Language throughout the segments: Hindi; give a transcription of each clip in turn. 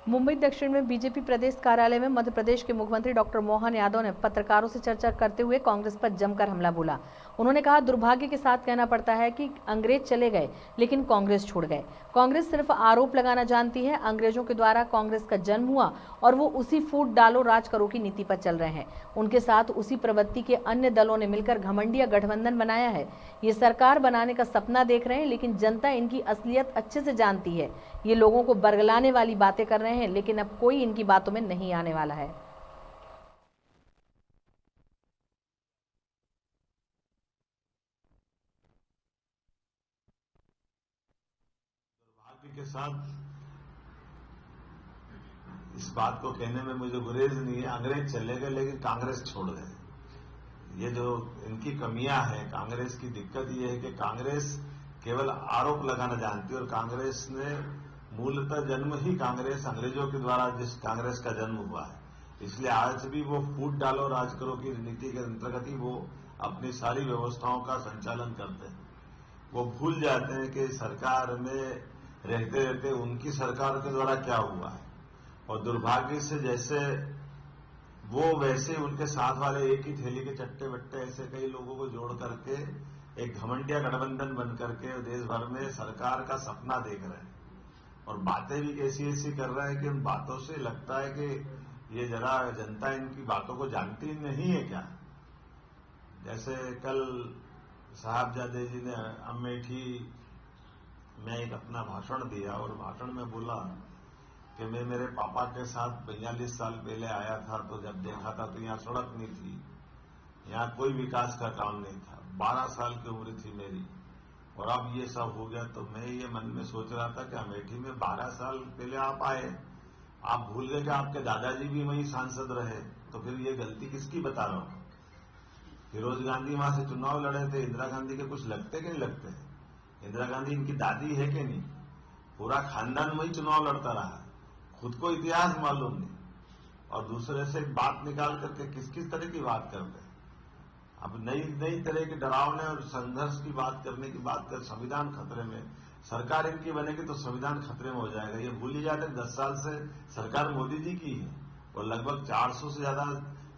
मुंबई दक्षिण में बीजेपी प्रदेश कार्यालय में मध्य प्रदेश के मुख्यमंत्री डॉक्टर मोहन यादव ने पत्रकारों से चर्चा करते हुए कांग्रेस पर जमकर हमला बोला। उन्होंने कहा, दुर्भाग्य के साथ कहना पड़ता है कि अंग्रेज चले गए लेकिन कांग्रेस छोड़ गए। कांग्रेस सिर्फ आरोप लगाना जानती है। अंग्रेजों के द्वारा कांग्रेस का जन्म हुआ और वो उसी फूट डालो राज करो की नीति पर चल रहे हैं। उनके साथ उसी प्रवृत्ति के अन्य दलों ने मिलकर घमंडिया गठबंधन बनाया है। ये सरकार बनाने का सपना देख रहे हैं, लेकिन जनता इनकी असलियत अच्छे से जानती है। ये लोगों को बरगलाने वाली बातें कर रहे हैं, लेकिन अब कोई इनकी बातों में नहीं आने वाला है। दुर्भाग्य के साथ इस बात को कहने में मुझे गुरेज नहीं है। अंग्रेज चले गए लेकिन कांग्रेस छोड़ गए। ये जो इनकी कमियां हैं, कांग्रेस की दिक्कत ये है कि कांग्रेस केवल आरोप लगाना जानती है और कांग्रेस ने मूलतः जन्म ही कांग्रेस अंग्रेजों के द्वारा जिस कांग्रेस का जन्म हुआ है, इसलिए आज भी वो फूट डालो राज करो की नीति के अंतर्गत ही वो अपनी सारी व्यवस्थाओं का संचालन करते हैं। वो भूल जाते हैं कि सरकार में रहते रहते उनकी सरकार के द्वारा क्या हुआ है, और दुर्भाग्य से जैसे वो वैसे उनके साथ वाले एक ही थैली के चट्टे बट्टे ऐसे कई लोगों को जोड़ करके एक घमंडिया गठबंधन बन करके देश भर में सरकार का सपना देख रहे हैं और बातें भी ऐसी ऐसी कर रहे हैं कि उन बातों से लगता है कि ये जरा जनता इनकी बातों को जानती नहीं है क्या। जैसे कल साहबजादे जी ने अमेठी में एक अपना भाषण दिया और भाषण में बोला कि मैं मेरे पापा के साथ 42 साल पहले आया था, तो जब देखा था तो यहाँ सड़क नहीं थी, यहाँ कोई विकास का काम नहीं था। 12 साल की उम्र थी मेरी और अब ये सब हो गया। तो मैं ये मन में सोच रहा था कि अमेठी में 12 साल पहले आप आए, आप भूल गए कि आपके दादाजी भी वहीं सांसद रहे, तो फिर ये गलती किसकी बता रहा हूं। फिरोज गांधी वहां से चुनाव लड़े थे, इंदिरा गांधी के कुछ लगते कि नहीं लगते? इंदिरा गांधी इनकी दादी है कि नहीं? पूरा खानदान वही चुनाव लड़ता रहा, खुद को इतिहास मालूम नहीं और दूसरे से बात निकाल करके किस किस तरह की बात करते हैं। अब नई नई तरह के डरावने और संघर्ष की बात करने की बात कर, संविधान खतरे में, सरकार इनकी बनेगी तो संविधान खतरे में हो जाएगा। ये भूल ही जाते 10 साल से सरकार मोदी जी की है और लगभग 400 से ज्यादा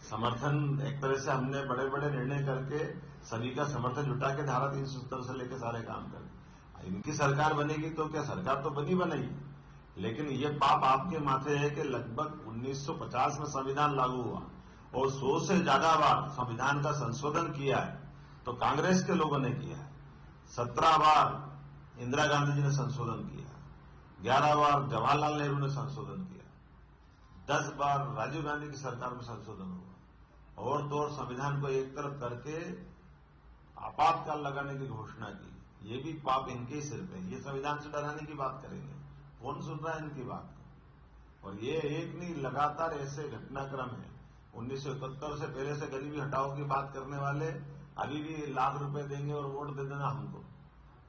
समर्थन, एक तरह से हमने बड़े बड़े निर्णय करके सभी का समर्थन जुटा के धारा 370 से लेकर सारे काम करें। इनकी सरकार बनेगी तो क्या, सरकार तो बनी बनाई, लेकिन ये पाप आपके माथे है कि लगभग 1950 में संविधान लागू हुआ और 100 से ज्यादा बार संविधान का संशोधन किया है तो कांग्रेस के लोगों ने किया है। 17 बार इंदिरा गांधी जी ने संशोधन किया, 11 बार जवाहरलाल नेहरू ने संशोधन किया, 10 बार राजीव गांधी की सरकार में संशोधन हुआ और तो और संविधान को एक तरफ करके आपातकाल लगाने की घोषणा की। ये भी पाप इनके ही सिर पे। ये संविधान से डराने की बात करेंगे, कौन सुन रहा है इनकी बात? और ये एक नहीं, लगातार ऐसे घटनाक्रम है। 1971 से पहले से गरीबी हटाओ की बात करने वाले अभी भी लाख रुपए देंगे और वोट दे देना हमको।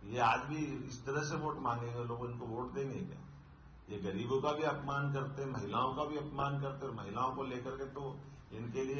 ये आज भी इस तरह से वोट मांगेंगे, लोग इनको वोट देंगे क्या? ये गरीबों का भी अपमान करते, महिलाओं का भी अपमान करते और महिलाओं को लेकर के तो इनके लिए